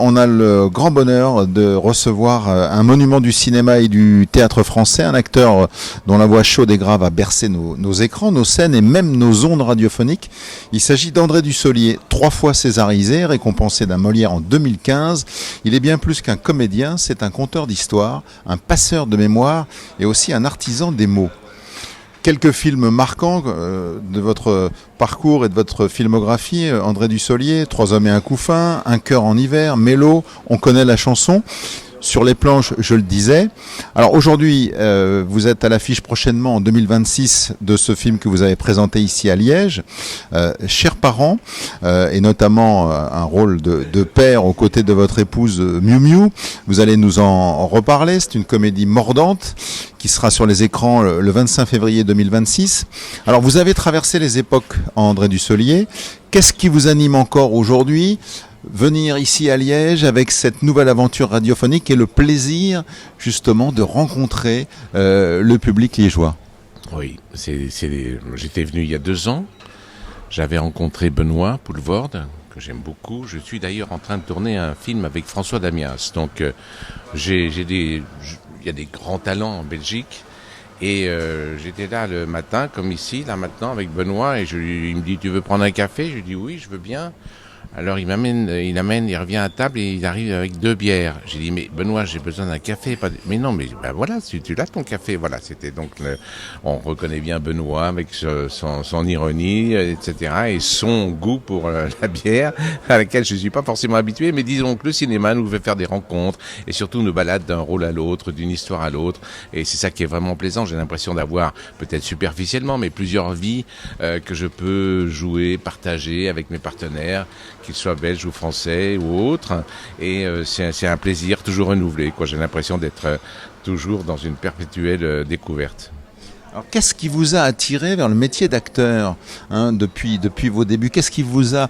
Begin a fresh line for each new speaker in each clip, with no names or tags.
on a le grand bonheur de recevoir un monument du cinéma et du théâtre français, un acteur dont la voix chaude et grave a bercé nos écrans, nos scènes et même nos ondes radiophoniques. Il s'agit d'André Dussolier, 3 fois césarisé, récompensé d'un Molière en 2015. Il est bien plus qu'un comédien, c'est un conteur d'histoire, un passeur de mémoire et aussi un artisan des mots. Quelques films marquants de votre parcours et de votre filmographie, André Dussolier, 3 hommes et un couffin, Un cœur en hiver, Mélo, on connaît la chanson. Sur les planches, je le disais. Alors aujourd'hui, vous êtes à l'affiche prochainement en 2026 de ce film que vous avez présenté ici à Liège, Chers parents, et notamment un rôle de père aux côtés de votre épouse Miu Miu. Vous allez nous en reparler. C'est une comédie mordante qui sera sur les écrans le 25 février 2026. Alors vous avez traversé les époques, André Dussolier. Qu'est-ce qui vous anime encore aujourd'hui ? Venir ici à Liège avec cette nouvelle aventure radiophonique et le plaisir justement de rencontrer le public liégeois.
Oui, j'étais venu il y a 2 ans. J'avais rencontré Benoît Poelvoorde, que j'aime beaucoup. Je suis d'ailleurs en train de tourner un film avec François Damiens. Donc il y a des grands talents en Belgique. Et j'étais là le matin, comme ici, là maintenant, avec Benoît. Et il me dit, tu veux prendre un café ? Je lui dis, oui, je veux bien. Alors il revient à table et il arrive avec 2 bières. J'ai dit, mais Benoît, j'ai besoin d'un café. Mais non, mais ben voilà, tu l'as ton café. Voilà, c'était donc, on reconnaît bien Benoît avec son ironie, etc. et son goût pour la bière, à laquelle je ne suis pas forcément habitué. Mais disons que le cinéma nous fait faire des rencontres et surtout nous balade d'un rôle à l'autre, d'une histoire à l'autre. Et c'est ça qui est vraiment plaisant. J'ai l'impression d'avoir, peut-être superficiellement, mais plusieurs vies que je peux jouer, partager avec mes partenaires, qu'ils soient belges ou français ou autres, et c'est un plaisir toujours renouvelé, quoi. J'ai l'impression d'être toujours dans une perpétuelle découverte.
Alors, qu'est-ce qui vous a attiré vers le métier d'acteur depuis vos débuts ? Qu'est-ce qui vous a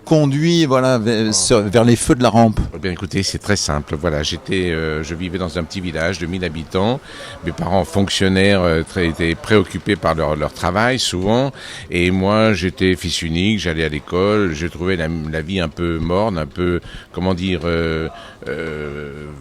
conduit vers les feux de la rampe ?
Eh bien, écoutez, c'est très simple. Voilà, je vivais dans un petit village de 1000 habitants. Mes parents fonctionnaires étaient préoccupés par leur travail souvent, et moi, j'étais fils unique. J'allais à l'école. Je trouvais la vie un peu morne, un peu, comment dire,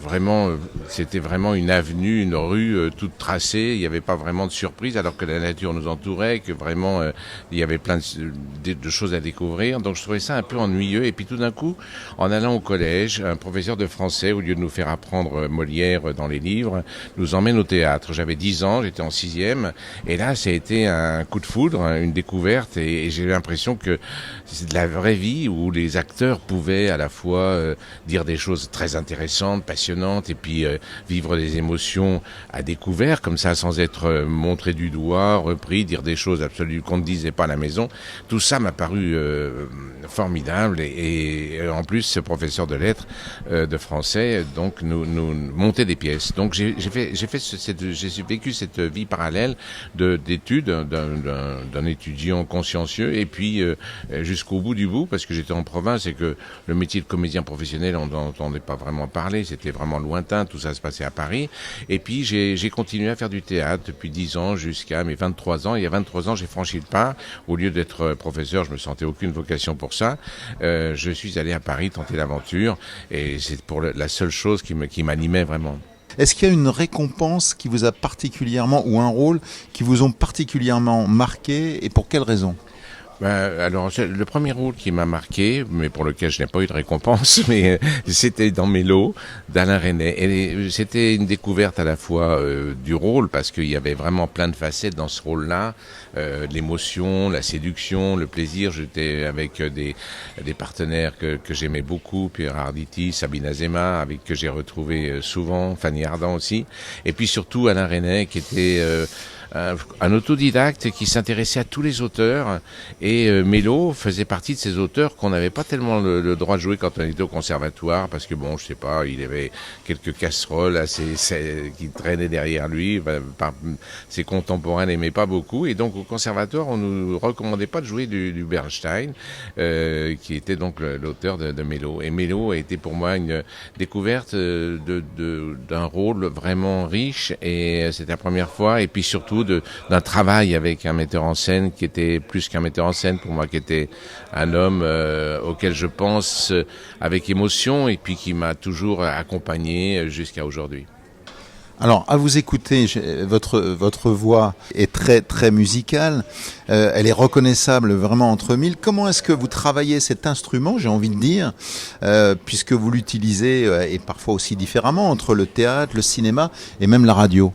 vraiment, c'était vraiment une avenue, une rue toute tracée. Il n'y avait pas vraiment de surprise, alors que la nature nous entourait, que vraiment il y avait plein de choses à découvrir. Donc je trouvais ça un peu ennuyeux. Et puis tout d'un coup, en allant au collège, un professeur de français, au lieu de nous faire apprendre Molière dans les livres, nous emmène au théâtre. J'avais 10 ans, j'étais en 6e, et là ça a été un coup de foudre, une découverte, et j'ai eu l'impression que c'est de la vraie vie où les acteurs pouvaient à la fois dire des choses très intéressantes, passionnantes, et puis vivre des émotions à découvert comme ça, sans être montrer du doigt, repris, dire des choses absolument qu'on ne disait pas à la maison. Tout ça m'a paru formidable, et en plus ce professeur de lettres de français donc nous montait des pièces. Donc j'ai vécu cette vie parallèle d'études d'un étudiant consciencieux, et puis jusqu'au bout du bout, parce que j'étais en province et que le métier de comédien professionnel on n'entendait pas vraiment parler, c'était vraiment lointain, tout ça se passait à Paris. Et puis j'ai continué à faire du théâtre depuis 10 ans jusqu'à mes 23 ans. Il y a 23 ans, j'ai franchi le pas. Au lieu d'être professeur, je me sentais aucune vocation pour ça. Je suis allé à Paris tenter l'aventure, et c'est pour la seule chose qui m'animait vraiment.
Est-ce qu'il y a une récompense qui vous a particulièrement, ou un rôle qui vous ont particulièrement marqué, et pour quelle raison ?
Alors, le premier rôle qui m'a marqué, mais pour lequel je n'ai pas eu de récompense, mais c'était dans Mélo, d'Alain Resnais. Et c'était une découverte à la fois du rôle, parce qu'il y avait vraiment plein de facettes dans ce rôle-là, l'émotion, la séduction, le plaisir. J'étais avec des partenaires que j'aimais beaucoup, Pierre Arditi, Sabine Azema, avec que j'ai retrouvé souvent, Fanny Ardant aussi. Et puis surtout Alain Resnais, qui était un autodidacte qui s'intéressait à tous les auteurs, et Mélo faisait partie de ces auteurs qu'on n'avait pas tellement le droit de jouer quand on était au conservatoire, parce que bon, je sais pas, il avait quelques casseroles qui traînaient derrière lui, ses contemporains n'aimaient pas beaucoup, et donc au conservatoire on nous recommandait pas de jouer du Bernstein, qui était donc l'auteur de Mélo. Et Mélo a été pour moi une découverte d'un rôle vraiment riche, et c'était la première fois, et puis surtout surtout d'un travail avec un metteur en scène qui était plus qu'un metteur en scène pour moi, qui était un homme auquel je pense avec émotion et puis qui m'a toujours accompagné jusqu'à aujourd'hui.
Alors, à vous écouter, votre voix est très très musicale, elle est reconnaissable vraiment entre mille. Comment est-ce que vous travaillez cet instrument, j'ai envie de dire, puisque vous l'utilisez et parfois aussi différemment entre le théâtre, le cinéma et même la radio?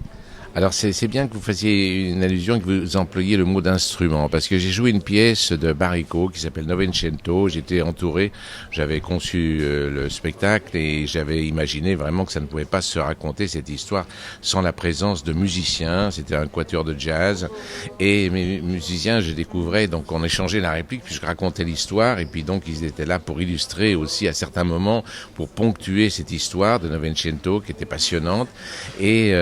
Alors c'est bien que vous fassiez une allusion, que vous employiez le mot d'instrument, parce que j'ai joué une pièce de Barrico qui s'appelle Novecento. J'étais entouré, j'avais conçu le spectacle et j'avais imaginé vraiment que ça ne pouvait pas se raconter cette histoire sans la présence de musiciens. C'était un quatuor de jazz et mes musiciens, je découvrais, donc on échangeait la réplique puis je racontais l'histoire et puis donc ils étaient là pour illustrer aussi à certains moments, pour ponctuer cette histoire de Novecento qui était passionnante et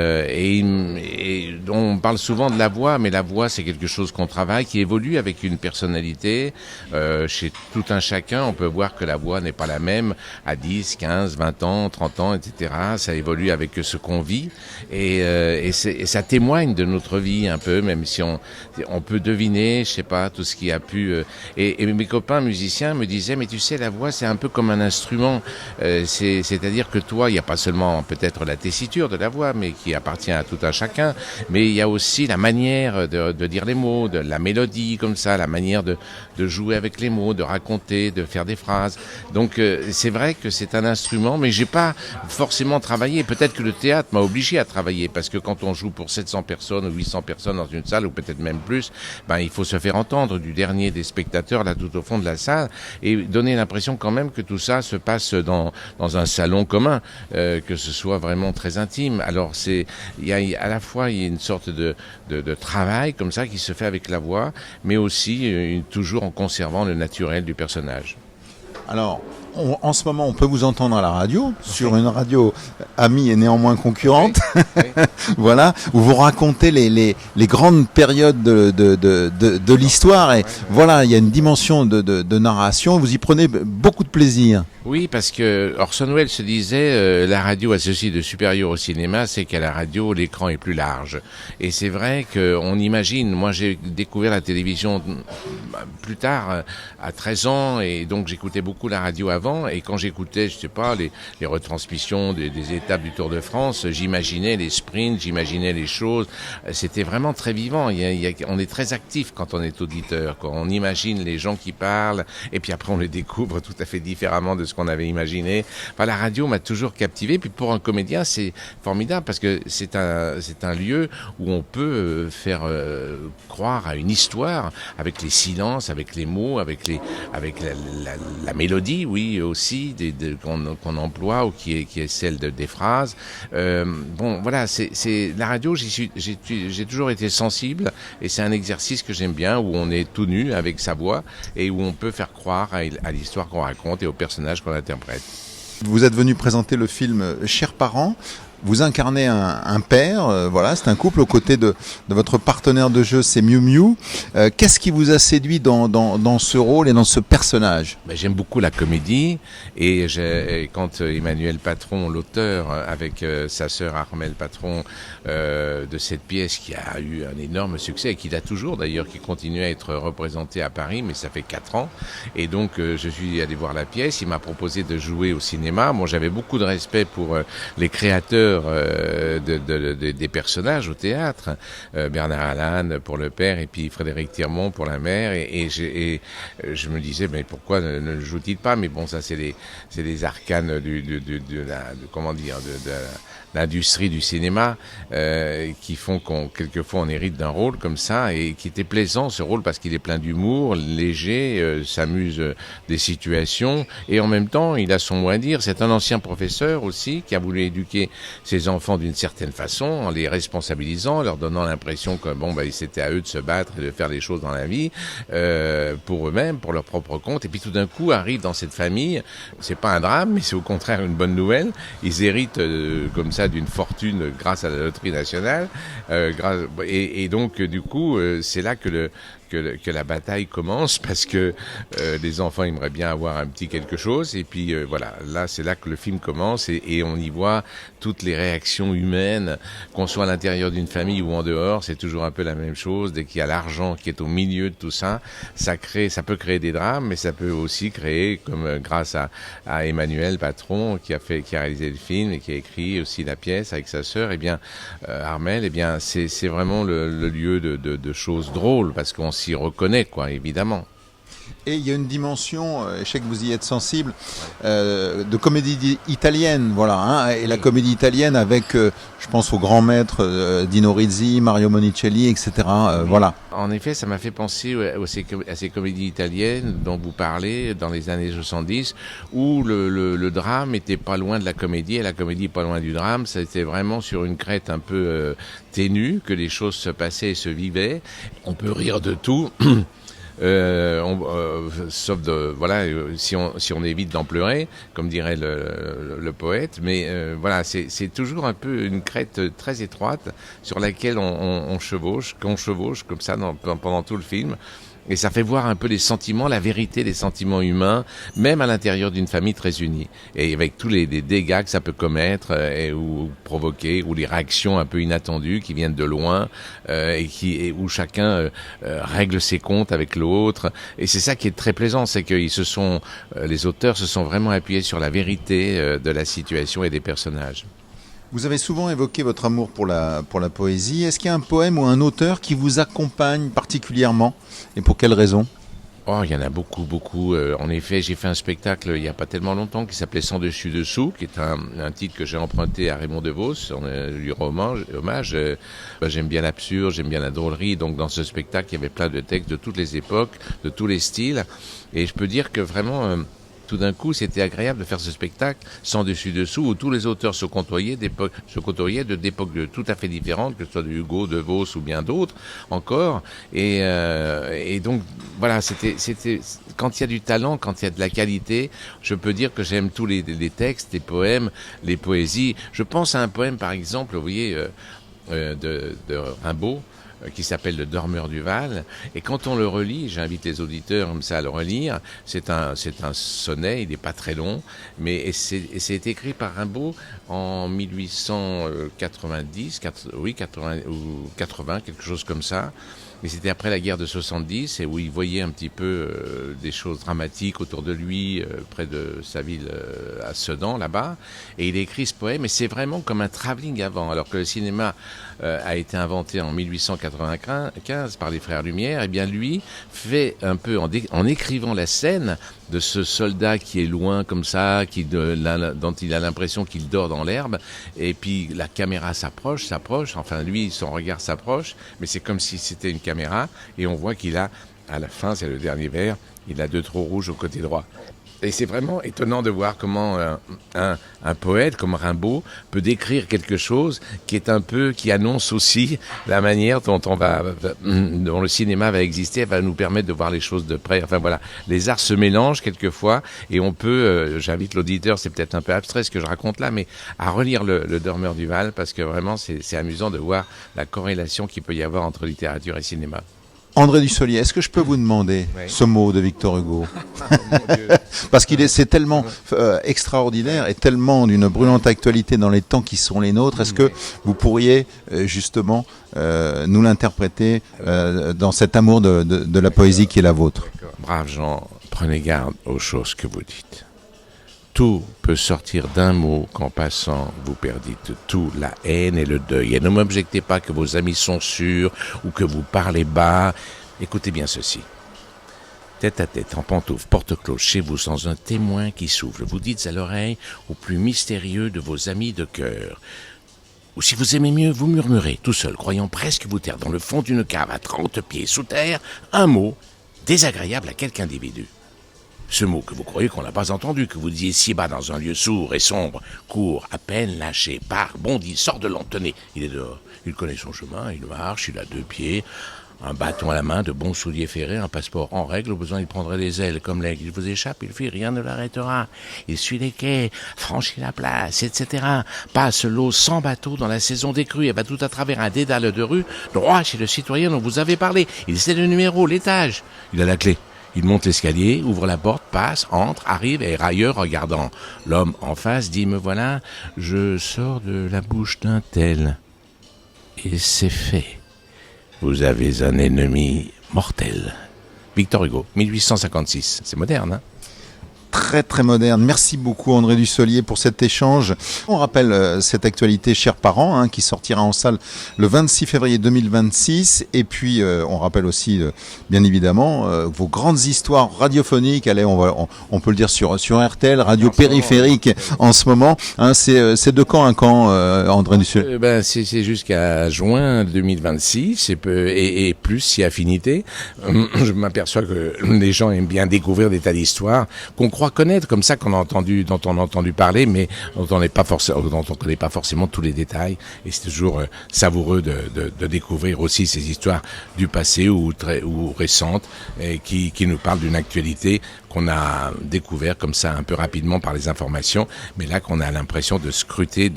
on parle souvent de la voix, mais la voix c'est quelque chose qu'on travaille, qui évolue avec une personnalité. Chez tout un chacun, on peut voir que la voix n'est pas la même à 10, 15, 20 ans, 30 ans, etc. Ça évolue avec ce qu'on vit et ça témoigne de notre vie un peu, même si on peut deviner, je sais pas, tout ce qui a pu... Et mes copains musiciens me disaient, mais tu sais, la voix c'est un peu comme un instrument. C'est-à-dire que toi, il n'y a pas seulement peut-être la tessiture de la voix, mais qui appartient à tout un chacun, mais il y a aussi la manière de dire les mots, de la mélodie comme ça, la manière de jouer avec les mots, de raconter, de faire des phrases. Donc c'est vrai que c'est un instrument, mais j'ai pas forcément travaillé. Peut-être que le théâtre m'a obligé à travailler, parce que quand on joue pour 700 personnes ou 800 personnes dans une salle, ou peut-être même plus, il faut se faire entendre du dernier des spectateurs là tout au fond de la salle et donner l'impression quand même que tout ça se passe dans un salon commun, que ce soit vraiment très intime. Alors à la fois il y a une sorte de travail comme ça qui se fait avec la voix, mais aussi toujours en conservant le naturel du personnage.
Alors, en ce moment, on peut vous entendre à la radio, sur une radio amie et néanmoins concurrente, oui. Voilà, où vous racontez les grandes périodes de l'histoire. Et voilà, il y a une dimension de narration, vous y prenez beaucoup de plaisir.
Oui, parce que Orson Welles se disait, la radio a ceci de supérieur au cinéma, c'est qu'à la radio, l'écran est plus large. Et c'est vrai qu'on imagine, moi j'ai découvert la télévision plus tard, à 13 ans, et donc j'écoutais beaucoup la radio avant, et quand j'écoutais, je sais pas, les retransmissions des étapes du Tour de France, j'imaginais les sprints, j'imaginais les choses, c'était vraiment très vivant. On est très actif quand on est auditeur, quand on imagine les gens qui parlent, et puis après on les découvre tout à fait différemment de ce qu'on avait imaginé. Enfin, la radio m'a toujours captivé, puis pour un comédien c'est formidable parce que c'est un lieu où on peut faire croire à une histoire avec les silences, avec les mots, avec la mélodie, oui aussi qu'on emploie ou qui est celle des phrases. Bon voilà, c'est la radio. J'ai toujours été sensible et c'est un exercice que j'aime bien où on est tout nu avec sa voix et où on peut faire croire à l'histoire qu'on raconte et au personnage qu'on interprète.
Vous êtes venu présenter le film Chers parents. Vous incarnez un père, voilà, c'est un couple aux côtés de votre partenaire de jeu, c'est Miu Miu. Qu'est-ce qui vous a séduit dans ce rôle et dans ce personnage ?
J'aime beaucoup la comédie et quand Emmanuel Patron, l'auteur, avec sa sœur Armelle Patron de cette pièce qui a eu un énorme succès et qui l'a toujours d'ailleurs, qui continue à être représenté à Paris, mais ça fait 4 ans. Et donc je suis allé voir la pièce, il m'a proposé de jouer au cinéma. Moi j'avais beaucoup de respect pour les créateurs des personnages au théâtre, Bernard Allan pour le père et puis Frédéric Tirmont pour la mère, et je me disais mais pourquoi ne le joue-t-il pas, mais bon ça c'est les arcanes de l'industrie du cinéma qui font quelquefois on hérite d'un rôle comme ça, et qui était plaisant ce rôle parce qu'il est plein d'humour, léger, s'amuse des situations et en même temps il a son mot à dire. C'est un ancien professeur aussi qui a voulu éduquer ses enfants d'une certaine façon, en les responsabilisant, leur donnant l'impression que c'était à eux de se battre et de faire les choses dans la vie pour eux-mêmes, pour leur propre compte. Et puis tout d'un coup arrive dans cette famille, c'est pas un drame, mais c'est au contraire une bonne nouvelle. Ils héritent comme ça d'une fortune grâce à la loterie nationale, et donc du coup c'est là que que la bataille commence parce que les enfants aimeraient bien avoir un petit quelque chose et puis voilà, là c'est là que le film commence et on y voit toutes les réactions humaines, qu'on soit à l'intérieur d'une famille ou en dehors, c'est toujours un peu la même chose. Dès qu'il y a l'argent qui est au milieu de tout ça, ça peut créer des drames, mais ça peut aussi créer, comme grâce à Emmanuel Patron qui a réalisé le film et qui a écrit aussi la pièce avec sa sœur, Armel, c'est vraiment le lieu de choses drôles parce qu'on s'y reconnaît, quoi, évidemment.
Et il y a une dimension, je sais que vous y êtes sensible, de comédie italienne, voilà. Hein, et la comédie italienne avec, je pense aux grands maîtres, Dino Risi, Mario Monicelli, etc. Voilà.
En effet, ça m'a fait penser à ces comédies italiennes dont vous parlez dans les années 70, où le drame était pas loin de la comédie et la comédie pas loin du drame. C'était vraiment sur une crête un peu ténue que les choses se passaient et se vivaient. On peut rire de tout. Sauf si on évite d'en pleurer, comme dirait le poète, mais voilà, c'est toujours un peu une crête très étroite sur laquelle qu'on chevauche comme ça pendant tout le film. Et ça fait voir un peu les sentiments, la vérité des sentiments humains, même à l'intérieur d'une famille très unie. Et avec tous les dégâts que ça peut commettre ou provoquer, ou les réactions un peu inattendues qui viennent de loin, où chacun règle ses comptes avec l'autre. Et c'est ça qui est très plaisant, c'est que les auteurs se sont vraiment appuyés sur la vérité de la situation et des personnages.
Vous avez souvent évoqué votre amour pour la poésie. Est-ce qu'il y a un poème ou un auteur qui vous accompagne particulièrement et pour quelle raison ?
Oh, il y en a beaucoup, beaucoup. En effet, j'ai fait un spectacle il n'y a pas tellement longtemps qui s'appelait Sans dessus dessous, qui est un titre que j'ai emprunté à Raymond DeVos. On lui rend hommage. J'aime bien l'absurde, j'aime bien la drôlerie. Donc dans ce spectacle, il y avait plein de textes de toutes les époques, de tous les styles. Et je peux dire que vraiment... tout d'un coup, c'était agréable de faire ce spectacle sans dessus-dessous où tous les auteurs se côtoyaient d'époques tout à fait différentes, que ce soit de Hugo, de Vos ou bien d'autres encore. Et donc, voilà, c'était quand il y a du talent, quand il y a de la qualité, je peux dire que j'aime tous les textes, les poèmes, les poésies. Je pense à un poème, par exemple, vous voyez, de Rimbaud, qui s'appelle Le Dormeur du Val, et quand on le relit, j'invite les auditeurs comme ça à le relire, c'est un sonnet, il n'est pas très long, mais c'est écrit par Rimbaud en 1890, 80, quelque chose comme ça. Mais c'était après la guerre de 70 et où il voyait un petit peu des choses dramatiques autour de lui, près de sa ville à Sedan, là-bas. Et il écrit ce poème et c'est vraiment comme un travelling avant. Alors que le cinéma a été inventé en 1895 par les Frères Lumière, et bien lui fait un peu en écrivant la scène de ce soldat qui est loin comme ça, dont il a l'impression qu'il dort dans l'herbe, et puis la caméra s'approche, enfin lui, son regard s'approche, mais c'est comme si c'était une caméra, et on voit qu'il a, à la fin, c'est le dernier vers, il a 2 trous rouges au côté droit. Et c'est vraiment étonnant de voir comment un poète comme Rimbaud peut décrire quelque chose qui annonce aussi la manière dont le cinéma va exister, va nous permettre de voir les choses de près. Enfin voilà, les arts se mélangent quelquefois et on peut, j'invite l'auditeur, c'est peut-être un peu abstrait ce que je raconte là, mais à relire le Dormeur du Val parce que vraiment c'est amusant de voir la corrélation qu'il peut y avoir entre littérature et cinéma.
André Dussolier, est-ce que je peux vous demander ce mot de Victor Hugo ? Parce c'est tellement extraordinaire et tellement d'une brûlante actualité dans les temps qui sont les nôtres. Est-ce que vous pourriez justement nous l'interpréter dans cet amour de la poésie qui est la vôtre ?
Braves gens, prenez garde aux choses que vous dites. Tout peut sortir d'un mot qu'en passant, vous perdîtes tout, la haine et le deuil. Et ne m'objectez pas que vos amis sont sûrs ou que vous parlez bas. Écoutez bien ceci. Tête à tête, en pantoufles, porte close, chez vous, sans un témoin qui souffle, vous dites à l'oreille au plus mystérieux de vos amis de cœur. Ou si vous aimez mieux, vous murmurez, tout seul, croyant presque vous taire dans le fond d'une cave à 30 pieds sous terre, un mot désagréable à quelque individu. Ce mot que vous croyez qu'on n'a pas entendu, que vous disiez si bas dans un lieu sourd et sombre, court, à peine lâché, part, bondit, sort de l'ombre, tenez, il est dehors. Il connaît son chemin, il marche, il a 2 pieds. un bâton à la main, de bons souliers ferrés, un passeport en règle, au besoin il prendrait les ailes comme l'aigle. Il vous échappe, il fuit, rien ne l'arrêtera. Il suit les quais, franchit la place, etc. Passe l'eau sans bateau dans la saison des crues et va tout à travers un dédale de rue, droit chez le citoyen dont vous avez parlé. Il sait le numéro, l'étage. Il a la clé. Il monte l'escalier, ouvre la porte, passe, entre, arrive et railleur regardant. L'homme en face dit, me voilà, je sors de la bouche d'un tel. Et c'est fait. Vous avez un ennemi mortel. Victor Hugo, 1856. C'est moderne, hein?
Très très moderne. Merci beaucoup André Dussolier pour cet échange. On rappelle cette actualité Chers parents qui sortira en salle le 26 février 2026 et puis on rappelle aussi bien évidemment vos grandes histoires radiophoniques. Allez, on peut le dire sur RTL, radio périphérique en ce moment. C'est de quand à quand André Dussolier?
C'est jusqu'à juin 2026 et plus si affinité. Je m'aperçois que les gens aiment bien découvrir des tas d'histoires qu'on croit connaître, comme ça dont on a entendu parler, mais dont on connaît pas forcément tous les détails. Et c'est toujours savoureux de découvrir aussi ces histoires du passé ou récentes, et qui nous parlent d'une actualité qu'on a découvert comme ça un peu rapidement par les informations, mais là qu'on a l'impression de scruter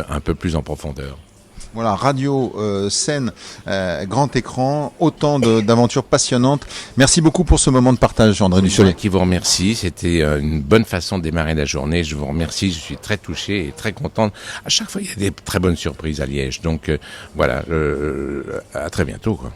un peu plus en profondeur.
Voilà, radio, scène, grand écran, autant d'aventures passionnantes. Merci beaucoup pour ce moment de partage, André Dussolier.
Qui vous remercie, c'était une bonne façon de démarrer la journée. Je vous remercie, je suis très touché et très content. À chaque fois, il y a des très bonnes surprises à Liège. Donc voilà, à très bientôt, quoi.